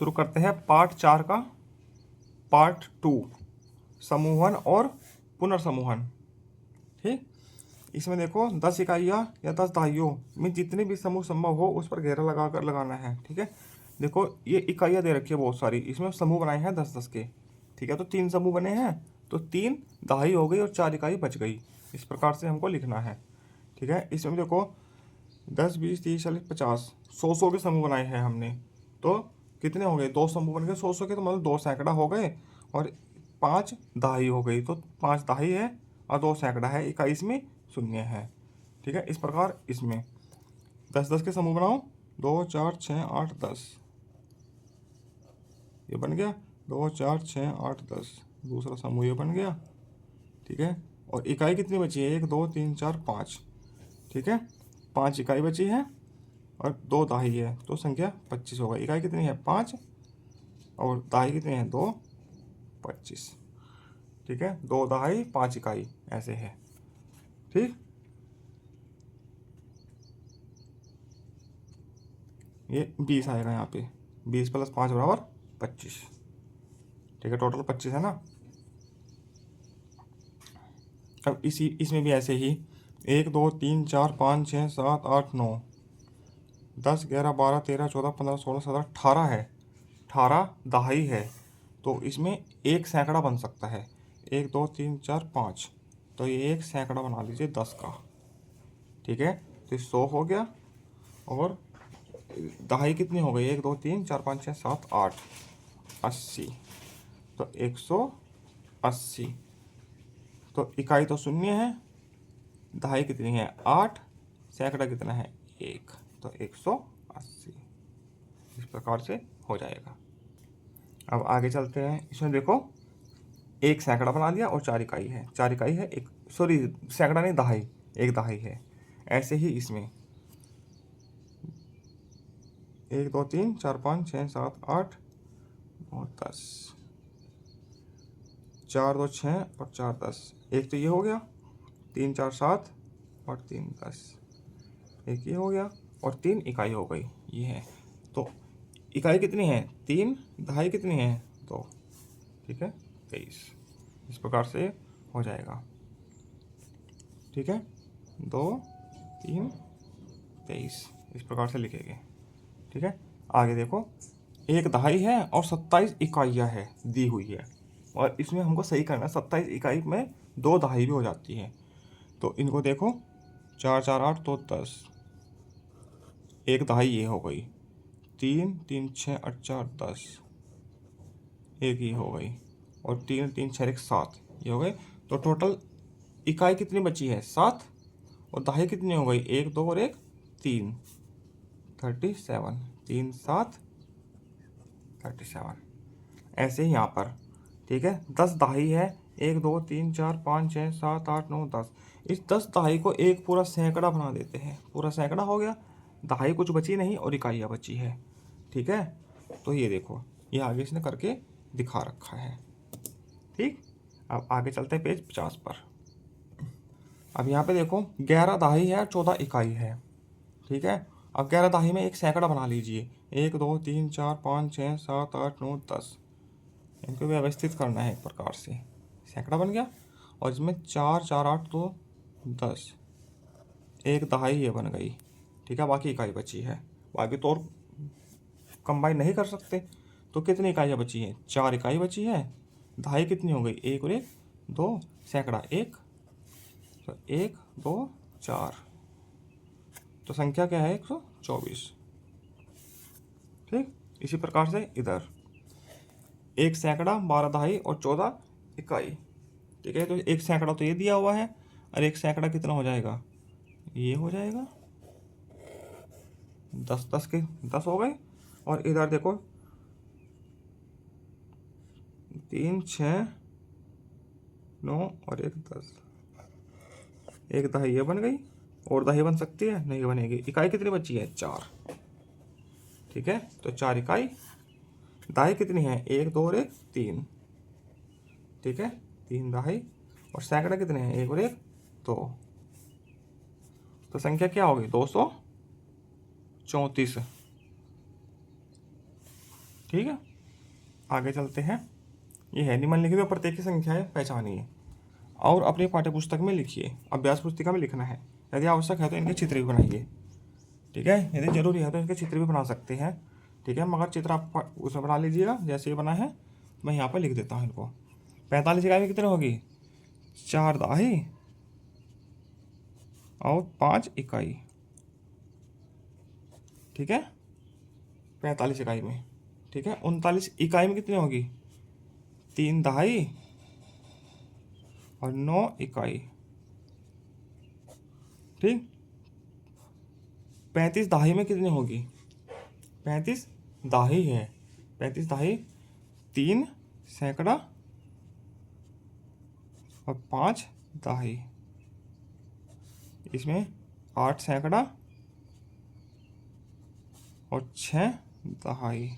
शुरू करते हैं पार्ट 4 का, पार्ट 2, समूहन और पुनर्समूहन। ठीक, इसमें देखो 10 इकाइयाँ या 10 दहाइयों में जितने भी समूह संभव हो उस पर घेरा लगा कर लगाना है। ठीक है, देखो ये इकाइयाँ दे रखी है बहुत सारी, इसमें समूह बनाए हैं 10-10 के। ठीक है, तो 3 समूह बने हैं, तो 3 दहाई हो गई और 4 इकाई बच गई। इस प्रकार से हमको लिखना है। ठीक है, इसमें देखो 10, 20, 30, 40, 50, 100 के समूह बनाए हैं हमने। तो कितने हो गए? 2 समूह बन गए 100 के, तो मतलब 2 सैकड़ा हो गए और 5 दहाई हो गई। तो 5 दहाई है और 2 सैकड़ा है, इकाई इसमें शून्य है। ठीक है, इस प्रकार इसमें 10-10 के समूह बनाओ, 2, 4, 6, 8, 10, ये बन गया। 2, 4, 6, 8, 10, दूसरा समूह ये बन गया। ठीक है, और इकाई कितनी बची है? 1, 2, 3, 4, 5। ठीक है, 5 इकाई बची है और 2 दहाई है, तो संख्या 25 होगा। इकाई कितनी है? 5 और दहाई कितनी है? 2, 25। ठीक है, 2 दहाई 5 इकाई ऐसे है। ठीक, ये 20 आएगा यहाँ पे, 20 + 5 = 25। ठीक है, टोटल 25 है ना। अब इसमें भी ऐसे ही 1, 2, 3, 4, 5, 6, 7, 8, 9, 10, 11, 12, 13, 14, 15, 16, 17, 18 है। 18 दहाई है, तो इसमें एक सैकड़ा बन सकता है। 1, 2, 3, 4, 5, तो ये एक सैकड़ा बना लीजिए 10 का। ठीक है, तो 100 हो गया और दहाई कितनी हो गई? 1, 2, 3, 4, 5, 6, 7, 8, 80, तो 180। तो इकाई तो शून्य है, दहाई कितनी है? 8, सैकड़ा कितना है? 1, तो 180। इस प्रकार से हो जाएगा। अब आगे चलते हैं। इसमें देखो एक सैकड़ा बना दिया और 4 इकाई है, 4 इकाई है, एक सॉरी सैकड़ा नहीं, दहाई, एक दहाई है। ऐसे ही इसमें 1, 2, 3, 4, 5, 6, 7, 8 और 10, 4, 2, 6 और 4, 10। एक तो ये हो गया, 3, 4, 7 और 3, 10, एक ये हो गया और 3 इकाई हो गई, ये है। तो इकाई कितनी है? 3, दहाई कितनी है? 2। ठीक है, 23। इस प्रकार से हो जाएगा। ठीक है, 2, 3, 23, इस प्रकार से लिखेंगे। ठीक है, आगे देखो एक दहाई है और 27 इकाइयाँ है दी हुई है, और इसमें हमको सही करना है। 27 इकाई में 2 दहाई भी हो जाती है, तो इनको देखो 4, 4, 8, तो 10, एक दहाई ये हो गई। 3, 3, 6, 8, 4, 10, एक ये हो गई और 3, 3, 6, 1, 7, ये हो गए। तो टोटल इकाई कितनी बची है? 7, और दहाई कितनी हो गई? 1, 2 और 1, 3, 37, 3, 7, 37। ऐसे ही यहाँ पर। ठीक है, 10 दहाई है, 1, 2, 3, 4, 5, 6, 7, 8, 9, 10। इस 10 दहाई को एक पूरा सैकड़ा बना देते हैं, पूरा सैकड़ा हो गया। दहाई कुछ बची नहीं और इकाइयाँ बची है। ठीक है, तो ये देखो, ये आगे इसने करके दिखा रखा है। ठीक, अब आगे चलते हैं पेज 50 पर। अब यहाँ पे देखो 11 दहाई है और 14 इकाई है। ठीक है, अब 11 दहाई में एक सैकड़ा बना लीजिए। 1, 2, 3, 4, 5, 6, 7, 8, 9, 10, इनको व्यवस्थित करना है एक प्रकार से। सैकड़ा बन गया और इसमें 4, 4, 8, तो 10, एक दहाई ये बन गई। ठीक है, बाकी इकाई बची है, बाकी तो और कंबाइन नहीं कर सकते। तो कितनी इकाइयाँ बची हैं? 4 इकाई बची है। दहाई कितनी हो गई? 1 और 1, 2, सैकड़ा 1, तो 1, 2, 4, तो संख्या क्या है? 124। ठीक, इसी प्रकार से इधर एक सैकड़ा, 12 दहाई और 14 इकाई। ठीक है, तो एक सैकड़ा तो ये दिया हुआ है और एक सैकड़ा कितना हो जाएगा? ये हो जाएगा 10, 10 के 10 हो गए। और इधर देखो 3, 6, 9 और 1, 10, एक दहाई ये बन गई। और दहाई बन सकती है? नहीं बनेगी। इकाई कितनी बची है? 4। ठीक है, तो 4 इकाई। दहाई कितनी है? 1, 2 और 1, 3। ठीक है, 3 दहाई। और सैकड़ा कितने हैं? 1 और 1, 2। तो संख्या क्या होगी? 234। ठीक है, आगे चलते हैं। ये है निम्नलिखित में प्रत्येक की संख्याएं पहचानिए और अपनी पाठ्य पुस्तक में लिखिए। अभ्यास पुस्तिका में लिखना है। यदि आवश्यक है तो इनके चित्र भी बनाइए। ठीक है, यदि जरूरी है तो इनके चित्र भी बना सकते हैं। ठीक है, मगर चित्र आप उसमें बना लीजिएगा जैसे ये बना है। मैं यहाँ पर लिख देता हूँ इनको। 45 इकाई में कितनी होगी? 4 दाही और 5 इकाई। ठीक है, 45 इकाई में। ठीक है, 39 इकाई में कितनी होगी? 3 दहाई और 9 इकाई। ठीक, 35 दहाई में कितनी होगी? 35 दाही है। 35 दाही 3 सैकड़ा और 5 दाही। इसमें 8 सैकड़ा और 6 दहाई।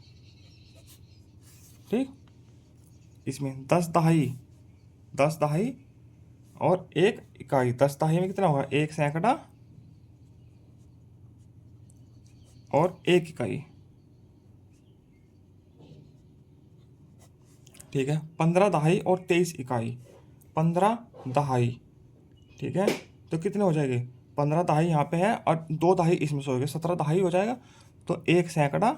ठीक, इसमें 10 दहाई, 10 दहाई और 1 इकाई। 10 दहाई में कितना होगा? 1 सैकड़ा और 1 इकाई। ठीक है, 15 दहाई और 23 इकाई। 15 दहाई। ठीक है, तो कितने हो जाएंगे? 15 दहाई यहाँ पे है और 2 दहाई इसमें से हो गए, 17 दहाई हो जाएगा। तो 1 सैकड़ा,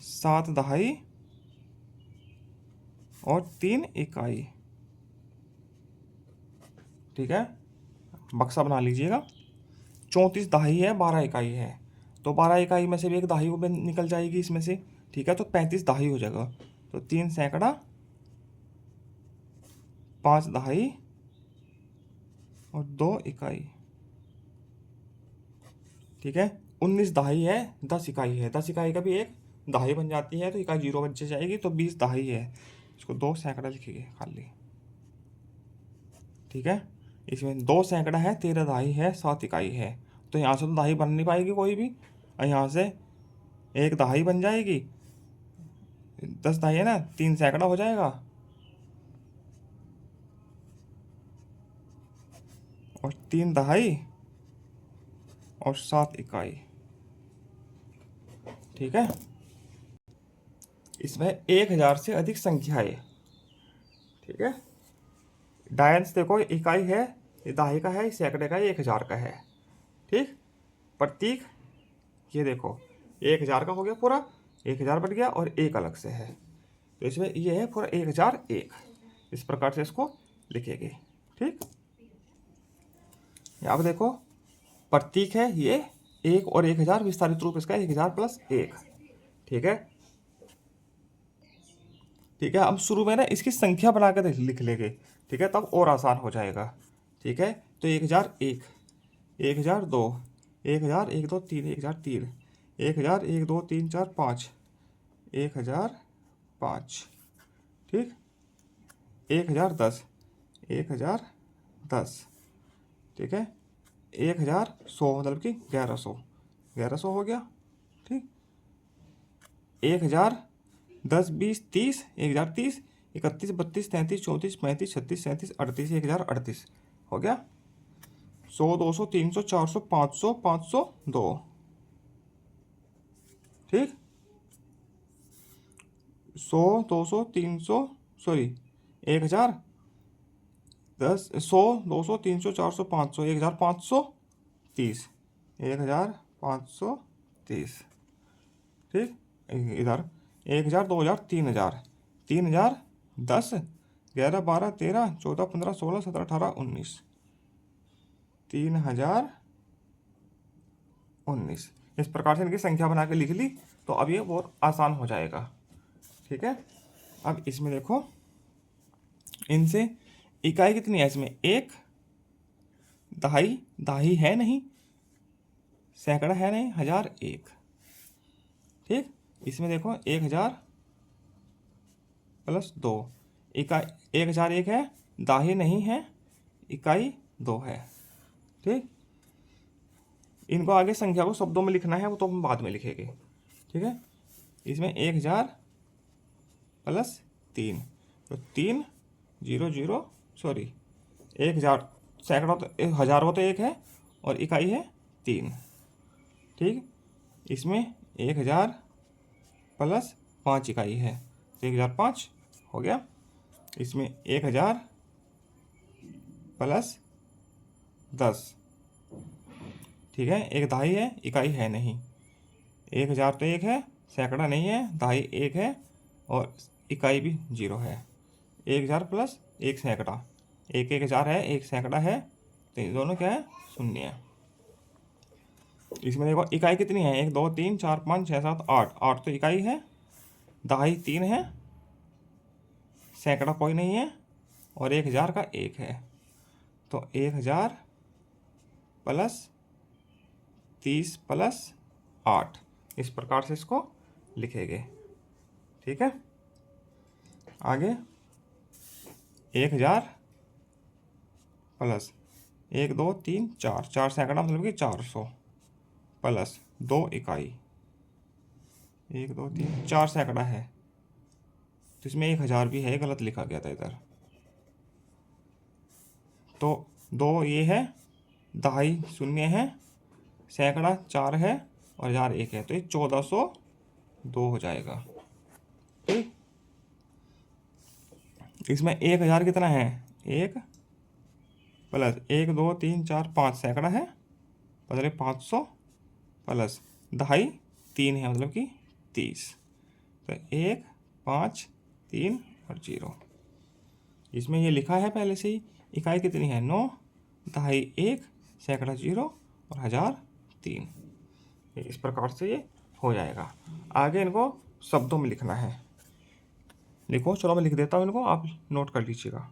7 दहाई और 3 इकाई। ठीक है, बक्सा बना लीजिएगा। 34 दहाई है, 12 इकाई है, तो 12 इकाई में से भी एक दहाई वो निकल जाएगी इसमें से। ठीक है, तो 35 दहाई हो जाएगा। तो 3 सैकड़ा, 5 दहाई और 2 इकाई। ठीक है, 19 दहाई है, 10 इकाई है। 10 इकाई का भी एक दहाई बन जाती है, तो इकाई 0 बच जाएगी। तो 20 दहाई है, इसको 2 सैकड़ा लिखिए खाली। ठीक है, इसमें 2 सैकड़ा है, 13 दहाई है, 7 इकाई है। तो यहाँ से तो दहाई बन नहीं पाएगी कोई भी, और यहाँ से एक दहाई बन जाएगी। 10 दहाई है ना, 3 सैकड़ा हो जाएगा और 3 दहाई और 7 इकाई। ठीक है, इसमें 1000 से अधिक संख्याएं। ठीक है, डायंस देखो, इकाई है, ये दहाई का है, सैकड़े का है, 1000 का है। ठीक, प्रतीक ये देखो 1000 का हो गया पूरा, 1000 बन गया और एक अलग से है, तो इसमें ये है पूरा 1001। इस प्रकार से इसको लिखेंगे। ठीक, यहाँ पे देखो प्रतीक है ये 1 और 1000, विस्तारित रूप इसका 1000 प्लस 1। ठीक है, ठीक है, अब शुरू में ना इसकी संख्या बना कर लिख लेंगे। ठीक है, तब और आसान हो जाएगा। ठीक है, तो 1001, 1002, 1000, 1 2 3, 1003, 1000, 1 2 3 4 5, 1005। ठीक, 1010, 1010। ठीक है, 1100 मतलब कि 1100, 1100 हो गया। ठीक, 1000, 10 20 30, 1030, 31 32 33 34 35 36 37 38, 1038 हो गया। 100 200 300 400 500 502। ठीक, 100 200 300 सॉरी 1000, 10 100 200 300 400 500, 1530, 1530। ठीक, इधर 1000 2000 3000, 3000 10 11 12 13 14 15 16 17 18 19, 3019। इस प्रकार से इनकी संख्या बना के लिख ली, तो अब ये बहुत आसान हो जाएगा। ठीक है, अब इसमें देखो इनसे इकाई कितनी है? इसमें 1 दहाई, दहाई है नहीं, सैकड़ा है नहीं, 1001। ठीक, इसमें देखो 1000 प्लस 2 इकाई, 1001 है, दाही नहीं है, इकाई 2 है। ठीक, इनको आगे संख्या को शब्दों में लिखना है, वो तो हम बाद में लिखेंगे। ठीक है, इसमें 1000 प्लस 3, तो 3 0 0 सॉरी 1000, सैकड़ा तो 1000 तो 1 है और इकाई है 3। ठीक, इसमें 1000 प्लस 5 इकाई है तो 1005 हो गया। इसमें 1000 प्लस 10, ठीक है, एक दहाई है, इकाई है नहीं। 1000 तो एक है, सैकड़ा नहीं है, दहाई एक है और इकाई भी 0 है। 1000 प्लस एक सैकड़ा, एक 1000 है, एक सैकड़ा है, तो ये दोनों क्या है, शून्य है। इसमें देखो इकाई कितनी है, 1 2 3 4 5 6 7 8, 8 तो इकाई है, दहाई 3 है, सैकड़ा कोई नहीं है और 1000 का एक है। तो 1000 प्लस 30 प्लस 8, इस प्रकार से इसको लिखेंगे, ठीक है। आगे 1000 प्लस 1 2 3 4, 4 सैकड़ा मतलब कि 400 प्लस 2 इकाई, 1 2 3 4 सैकड़ा है तो इसमें 1000 भी है, गलत लिखा गया था इधर। तो 2 ये है, दहाई शून्य है, सैकड़ा 4 है और 1000 1 है, तो ये 1402 हो जाएगा, ठीक। इसमें 1000 कितना है, 1 प्लस 1 2 3 4 5 सैकड़ा है मतलब 500 प्लस दहाई 3 है मतलब कि 30, तो 1 5 3 और 0। इसमें ये लिखा है पहले से ही, इकाई कितनी है 9, दहाई 1, सैकड़ा 0 और 1000 3। इस प्रकार से ये हो जाएगा। आगे इनको शब्दों में लिखना है। लिखो, चलो मैं लिख देता हूँ इनको, आप नोट कर लीजिएगा।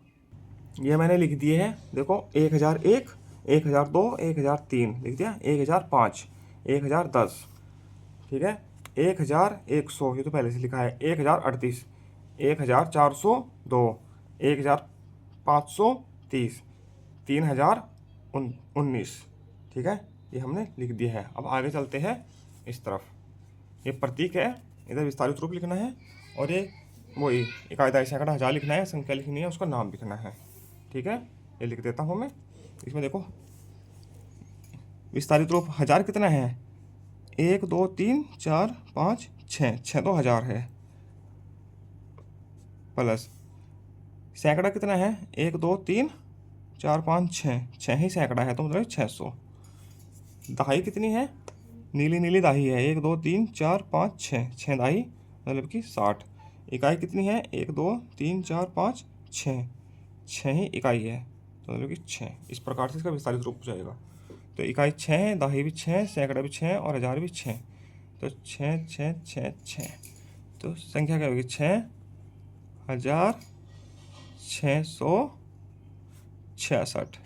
ये मैंने लिख दिए हैं, देखो 1001, 1002, 1003 लिख दिया, 1005, 1010, ठीक है, 1100 ये तो पहले से लिखा है, 1038, 1402, 1530, 3019, ठीक है, ये हमने लिख दिया है। अब आगे चलते हैं इस तरफ। ये प्रतीक है, इधर विस्तारित रूप लिखना है और ये वही इकाई दहाई सैकड़ा हजार लिखना है, संख्या लिखनी है, उसका नाम लिखना है, ठीक है। ये लिख देता हूँ मैं। इसमें देखो विस्तारित रूप 1000 कितना है, 1 2 3 4 5 6, 6 तो 1000 है, प्लस सैकड़ा कितना है, 1 2 3 4 5 6, 6 ही सैकड़ा है तो मतलब 600। दहाई कितनी है, नीली नीली दाही है, 1 2 3 4 5 6, 6 दाही मतलब कि 60। इकाई कितनी है, 1 2 3 4 5 6, 6 ही इकाई है तो मतलब कि 6। इस प्रकार से इसका विस्तारित रूप हो जाएगा। तो इकाई 6 है, दाही भी 6, सैकड़ा भी 6 और 1000 भी 6, तो 6 6 6 6, तो संख्या क्या होगी, 6666,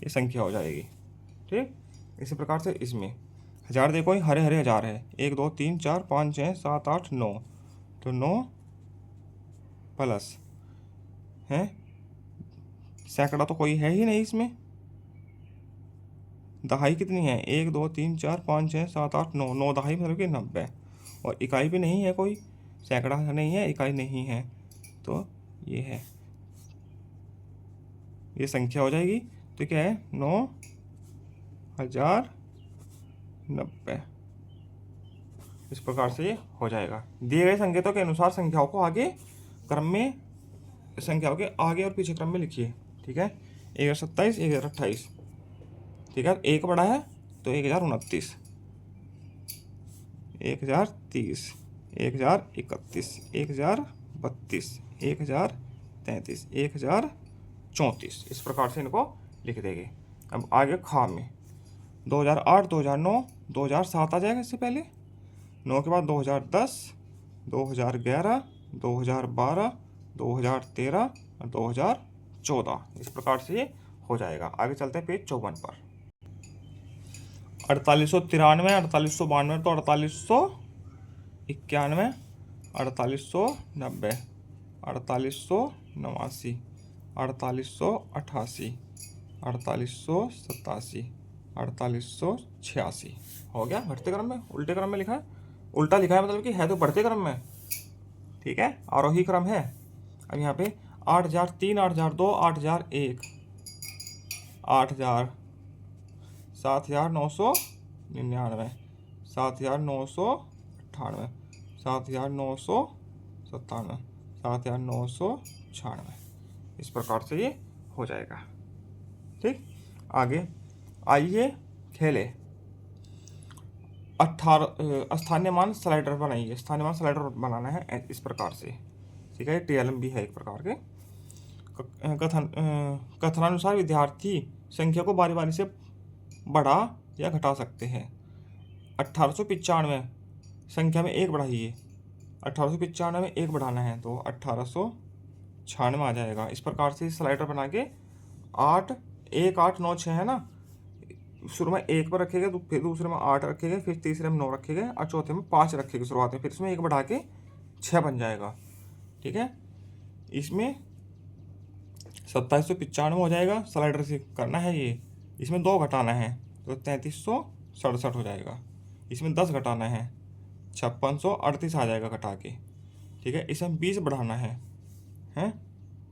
ये संख्या हो जाएगी, ठीक। इसी प्रकार से इसमें 1000 देखो हरे हरे 1000 है, 1 2 3 4 5 6 7 8 9, तो 9 प्लस है, सैकड़ा तो कोई है ही नहीं इसमें, दहाई कितनी है, 1 2 3 4 5 6 7 8 9, 9 दहाई मतलब कि 90, और इकाई भी नहीं है कोई, सैकड़ा नहीं है, इकाई नहीं है, तो ये है, ये संख्या हो जाएगी। तो क्या है, 9090, इस प्रकार से ये हो जाएगा। दिए गए संकेतों के अनुसार संख्याओं को आगे क्रम में, संख्याओं के आगे और पीछे क्रम में लिखिए, ठीक है। 1027, 1028, ठीक है, एक बड़ा है तो 1029, 1030, 1031, 1032, 1033, 1034, इस प्रकार से इनको लिख देंगे। अब आगे खा में 2008, 2009, 2007 आ जाएगा इससे पहले, 9 के बाद 2010, 2011, 2012, 2013 और 2014, इस प्रकार से ये हो जाएगा। आगे चलते हैं पेज 54 पर। 4893, 4892 तो 4891, 4890, 4889, 4888, 4887, 4886 हो गया। घटते क्रम में, उल्टे क्रम में लिखा है, उल्टा लिखा है मतलब कि है तो बढ़ते क्रम में, ठीक है, आरोही क्रम है। अब यहाँ पे 8003, 8002, 8001, 8000, 7999, 7,998, 7,997, 7,996। इस प्रकार से ये हो जाएगा। ठीक, आगे आइए खेले। 18 स्थानीय मान स्लाइडर बनाइए। स्थानीय मान स्लाइडर बनाना है इस प्रकार से। ठीक है, TLM भी है एक प्रकार के। कथनानुसार विद्यार्थी संख्या को बारी बारी से बढ़ा या घटा सकते हैं। 1895 संख्या में एक बढ़ाइए। 1895 में एक बढ़ाना है तो 1896 आ जाएगा। इस प्रकार से स्लाइडर बना के 8 1 8 9 6 है ना, शुरू में 1 पर रखेंगे तो फिर दूसरे में 8 रखेंगे, फिर तीसरे में 9 रखेंगे और चौथे में 5 रखेंगे शुरुआत में, फिर इसमें 1 बढ़ा के 6 बन जाएगा। ठीक है, इसमें 2795 हो जाएगा। स्लाइडर से करना है ये। इसमें 2 घटाना है तो 3367 हो जाएगा। इसमें 10 घटाना है 5638 आ जाएगा घटा के। ठीक है, इसमें 20 बढ़ाना है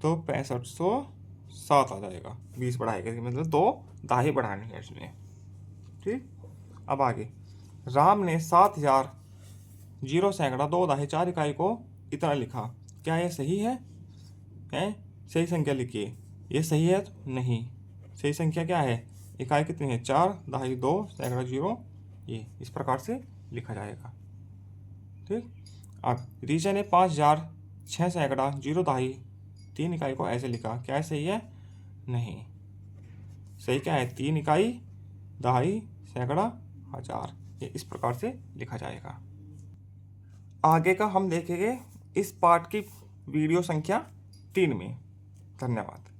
तो 6507 आ जाएगा। 20 बढ़ाएगा मतलब 2 दाही बढ़ानी है इसमें। ठीक, अब आगे राम ने 7000 0 सैकड़ा 2 दाही 4 इकाई को इतना लिखा। क्या ये सही है? सही संख्या लिखिए। ये सही है? नहीं। सही संख्या क्या है? इकाई कितनी है? 4 दाही 2 सैकड़ा 0। ये इस प्रकार से लिखा जाएगा। ठीक, अब रीचा ने 5000 6 सैकड़ा 0 दाही 3 इकाई को ऐसे लिखा। क्या सही है? नहीं। सही क्या है? 3 इकाई दहाई सैकड़ा 1000। ये इस प्रकार से लिखा जाएगा। आगे का हम देखेंगे इस पाठ की वीडियो संख्या 3 में। धन्यवाद।